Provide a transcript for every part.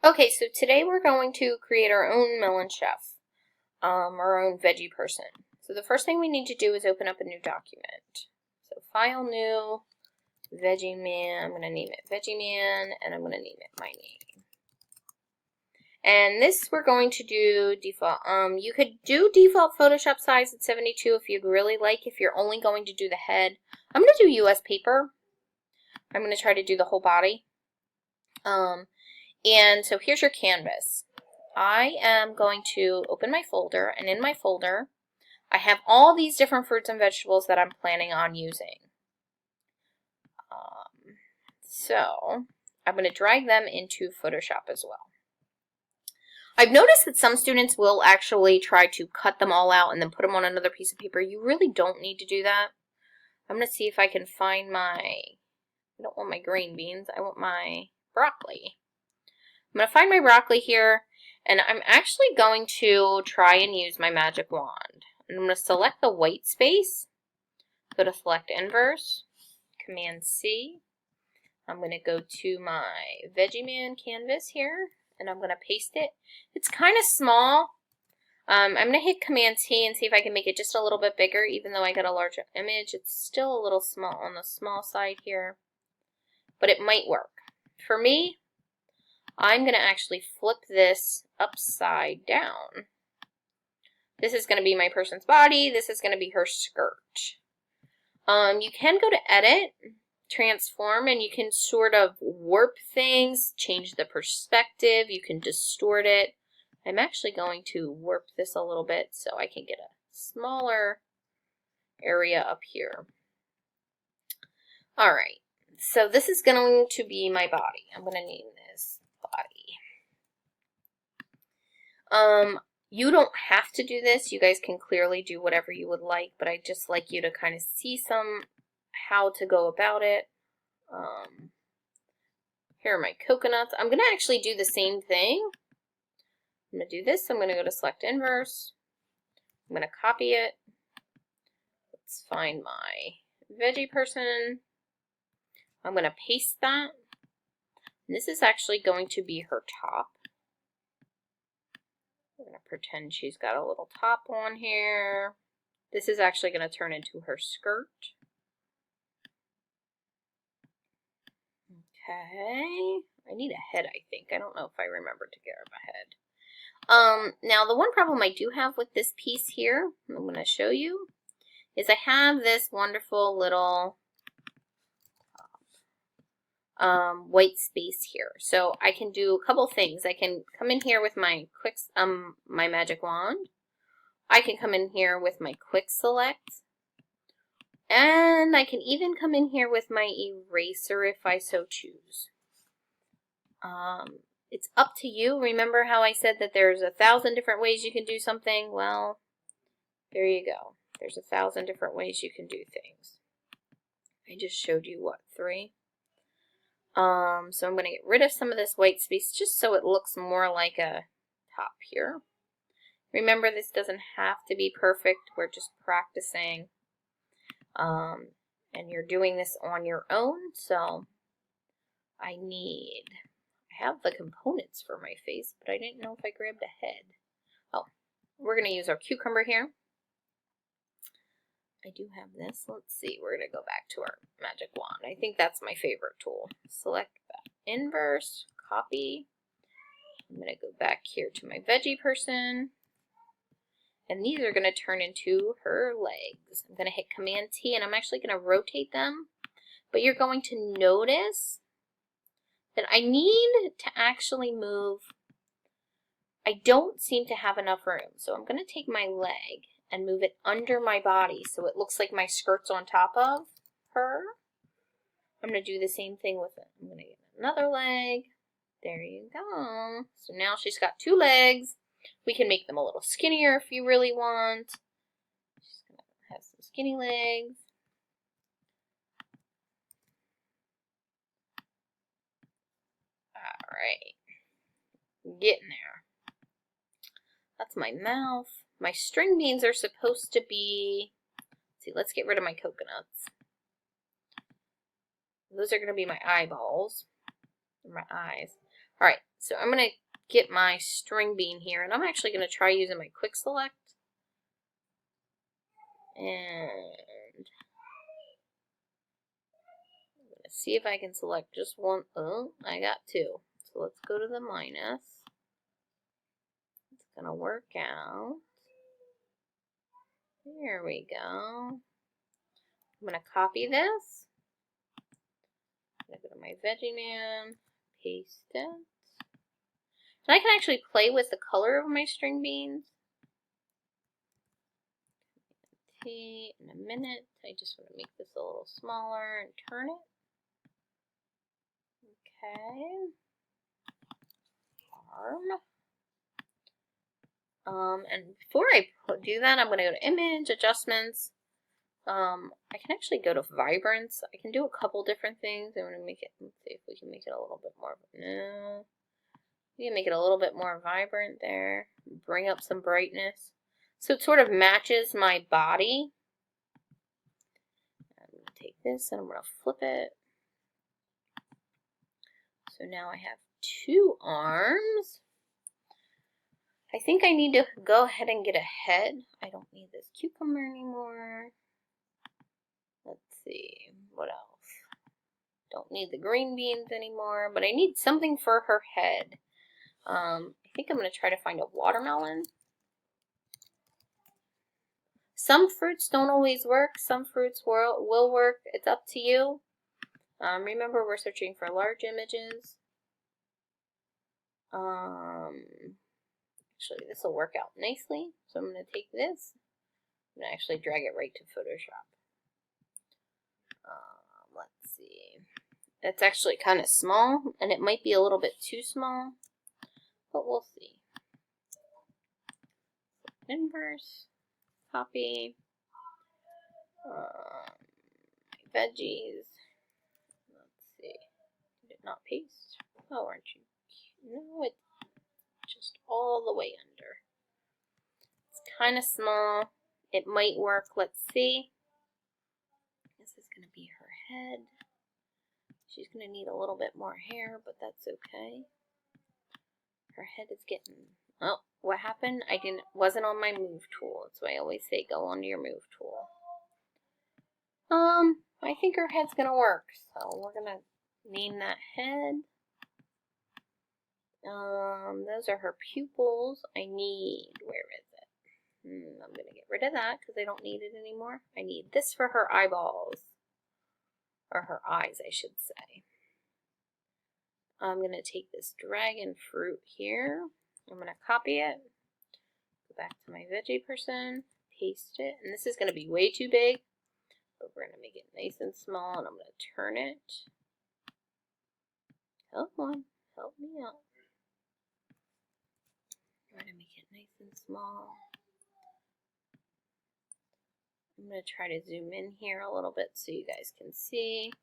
Okay, so today we're going to create our own melon chef, our own veggie person. So the first thing we need to do is open up a new document. So File, New, Veggie Man. I'm going to name it Veggie Man, and I'm going to name it my name. And this we're going to do default. You could do default Photoshop size at 72 if you'd really like. If you're only going to do the head, I'm going to do US paper. I'm going to try to do the whole body. And so here's your canvas. I am going to open my folder, and in my folder, I have all these different fruits and vegetables that I'm planning on using. So I'm going to drag them into Photoshop as well. I've noticed that some students will actually try to cut them all out and then put them on another piece of paper. You really don't need to do that. I'm going to see if I can find I don't want my green beans, I want my broccoli. I'm going to find my broccoli here, and I'm actually going to try and use my magic wand. And I'm going to select the white space, go to Select Inverse, Command C. I'm going to go to my Veggie Man canvas here, and I'm going to paste it. It's kind of small. I'm going to hit Command T and see if I can make it just a little bit bigger, even though I got a larger image. It's still a little small on the small side here, but it might work. For me, I'm going to actually flip this upside down. This is going to be my person's body. This is going to be her skirt. You can go to Edit, Transform, and you can sort of warp things, change the perspective. You can distort it. I'm actually going to warp this a little bit so I can get a smaller area up here. All right, so this is going to be my body. I'm going to name this body. You don't have to do this. You guys can clearly do whatever you would like, but I'd just like you to kind of see how to go about it. Here are my coconuts. I'm going to actually do the same thing. I'm going to do this. I'm going to go to Select Inverse. I'm going to copy it. Let's find my Veggie Person. I'm going to paste that. And this is actually going to be her top. I'm going to pretend she's got a little top on here. This is actually going to turn into her skirt. Okay. I need a head, I think. I don't know if I remember to get a head. Now, the one problem I do have with this piece here, I'm going to show you, is I have this wonderful little white space here. So I can do a couple things. I can come in here with my my magic wand. I can come in here with my quick select. And I can even come in here with my eraser if I so choose. It's up to you. Remember how I said that there's 1,000 different ways you can do something? Well, there you go. There's 1,000 different ways you can do things. I just showed you, what, 3? So I'm going to get rid of some of this white space just so it looks more like a top here. Remember, this doesn't have to be perfect. We're just practicing. And you're doing this on your own, so I have the components for my face, but I didn't know if I grabbed a head. Oh, we're going to use our cucumber here. I do have this. Let's see. We're going to go back to our magic wand. I think that's my favorite tool. Select that inverse, copy. I'm going to go back here to my Veggie Person. And these are going to turn into her legs. I'm going to hit Command T, and I'm actually going to rotate them. But you're going to notice that I need to actually move. I don't seem to have enough room. So I'm going to take my leg and move it under my body so it looks like my skirt's on top of her. I'm going to do the same thing with it. I'm going to get another leg. There you go. So now she's got 2 legs. We can make them a little skinnier if you really want. She's going to have some skinny legs. All right. Getting there. That's my mouth. My string beans are supposed to be, let's see, let's get rid of my coconuts. Those are going to be my eyeballs, or my eyes. All right, So I'm going to get my string bean here, and I'm actually going to try using my quick select. And I'm going to see if I can select just one. Oh, I got two. So let's go to the minus. It's going to work out. There we go. I'm going to copy this. I'm going to go to my Veggie Man, paste it. And I can actually play with the color of my string beans. In a minute, I just want to make this a little smaller and turn it. Okay. And before I do that, I'm going to go to Image, Adjustments. I can actually go to Vibrance. I can do a couple different things. I'm going to make it, let's see if we can make it a little bit more, no. We can make it a little bit more vibrant there. Bring up some brightness. So it sort of matches my body. I'm going to take this and I'm going to flip it. So now I have two arms. I think I need to go ahead and get a head. I don't need this cucumber anymore. Let's see, what else? Don't need the green beans anymore, but I need something for her head. I think I'm going to try to find a watermelon. Some fruits don't always work. Some fruits will work. It's up to you. Remember, we're searching for large images. Actually, this will work out nicely. So I'm going to take this and actually drag it right to Photoshop. Let's see. It's actually kind of small, and it might be a little bit too small, but we'll see. Inverse, copy, veggies. Let's see. Did it not paste? Oh, aren't you? No, it's just all the way under. It's kind of small. It might work. Let's see. This is going to be her head. She's going to need a little bit more hair, but that's okay. Her head is getting... Oh, what happened? Wasn't on my move tool. That's why I always say go onto your move tool. I think her head's going to work. So we're going to name that head. Those are her pupils. I need... Where is it? I'm going to get rid of that because I don't need it anymore. I need this for her eyeballs. Or her eyes, I should say. I'm going to take this dragon fruit here. I'm going to copy it. Go back to my Veggie Person. Paste it. And this is going to be way too big. But we're going to make it nice and small. And I'm going to turn it. Come on. Help me out. I'm going to make it nice and small. I'm going to try to zoom in here a little bit so you guys can see.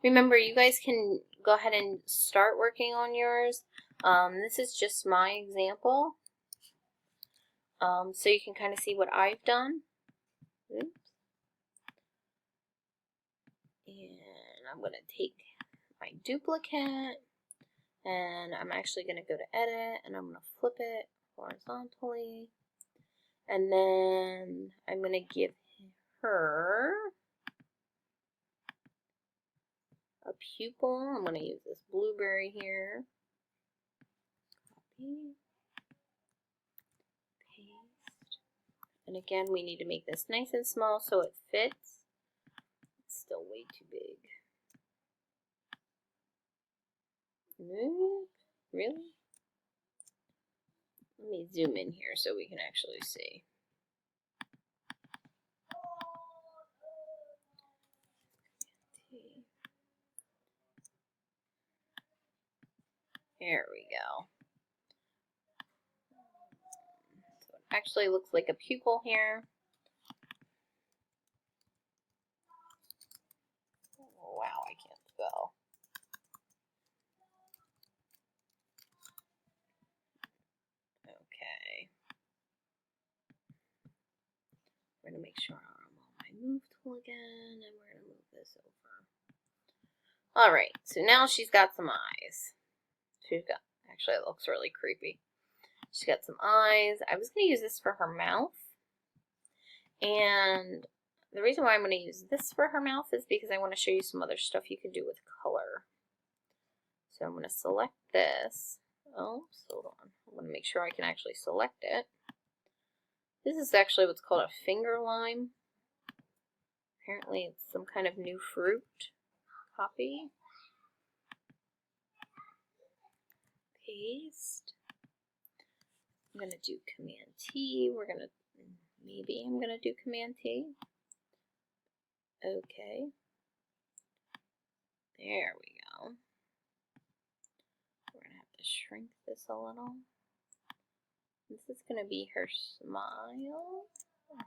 Remember, you guys can go ahead and start working on yours. This is just my example. So you can kind of see what I've done. Oops. And I'm going to take my duplicate. And I'm actually going to go to edit. And I'm going to flip it horizontally. And then I'm going to give her a pupil. I'm going to use this blueberry here. Copy. Paste. And again, we need to make this nice and small so it fits. It's still way too big. Nope. Really? Let me zoom in here so we can actually see. There we go. So it actually looks like a pupil here. Oh, wow, I can't spell. Okay. We're going to make sure I'm on my move tool again, and we're going to move this over. Alright, so now she's got some eyes. She's got Actually, it looks really creepy. She's got some eyes. I was going to use this for her mouth. And the reason why I'm going to use this for her mouth is because I want to show you some other stuff you can do with color. So I'm going to select this. Oh, hold on. I'm going to make sure I can actually select it. This is actually what's called a finger lime. Apparently it's some kind of new fruit. Copy. Paste. I'm going to do Command T. Maybe I'm going to do Command T. Okay. There we go. We're going to have to shrink this a little. This is going to be her smile,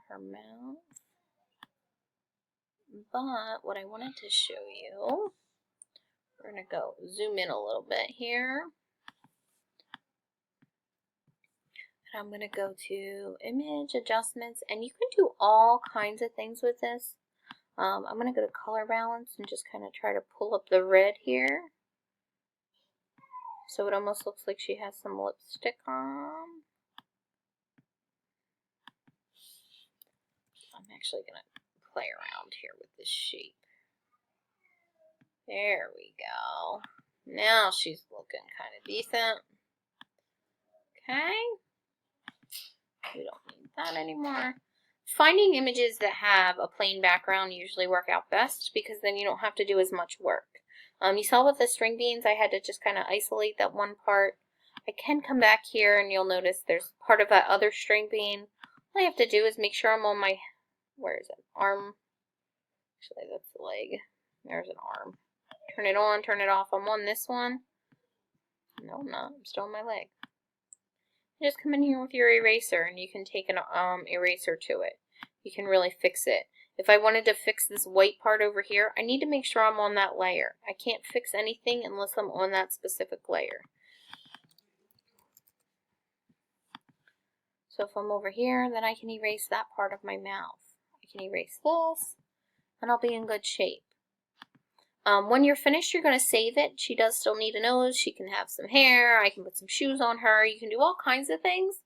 her mouth. But what I wanted to show you, we're going to go zoom in a little bit here. And I'm going to go to Image Adjustments, and you can do all kinds of things with this. I'm going to go to Color Balance and just kind of try to pull up the red here. So it almost looks like she has some lipstick on. I'm actually going to play around here with this shape. There we go. Now she's looking kind of decent. Okay. We don't need that anymore. Finding images that have a plain background usually work out best because then you don't have to do as much work. You saw with the string beans, I had to just kind of isolate that one part. I can come back here and you'll notice there's part of that other string bean. All I have to do is make sure I'm on my, where is it? Arm. Actually, that's the leg. There's an arm. Turn it on, turn it off. I'm on this one. No, I'm not. I'm still on my leg. Just come in here with your eraser and you can take an eraser to it. You can really fix it. If I wanted to fix this white part over here, I need to make sure I'm on that layer. I can't fix anything unless I'm on that specific layer. So if I'm over here, then I can erase that part of my mouth. I can erase this, and I'll be in good shape. When you're finished, you're going to save it. She does still need a nose. She can have some hair. I can put some shoes on her. You can do all kinds of things.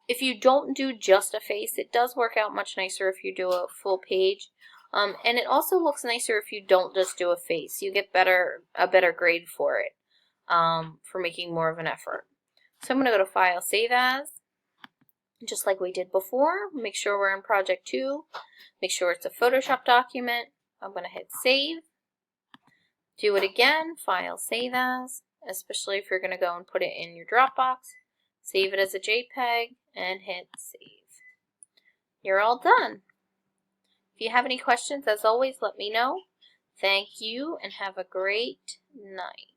If you don't do just a face, it does work out much nicer if you do a full page. And it also looks nicer if you don't just do a face. You get a better grade for it, for making more of an effort. So I'm going to go to File, Save As. Just like we did before, make sure we're in Project 2. Make sure it's a Photoshop document. I'm going to hit Save. Do it again, File, Save As, especially if you're going to go and put it in your Dropbox. Save it as a JPEG and hit Save. You're all done. If you have any questions, as always, let me know. Thank you and have a great night.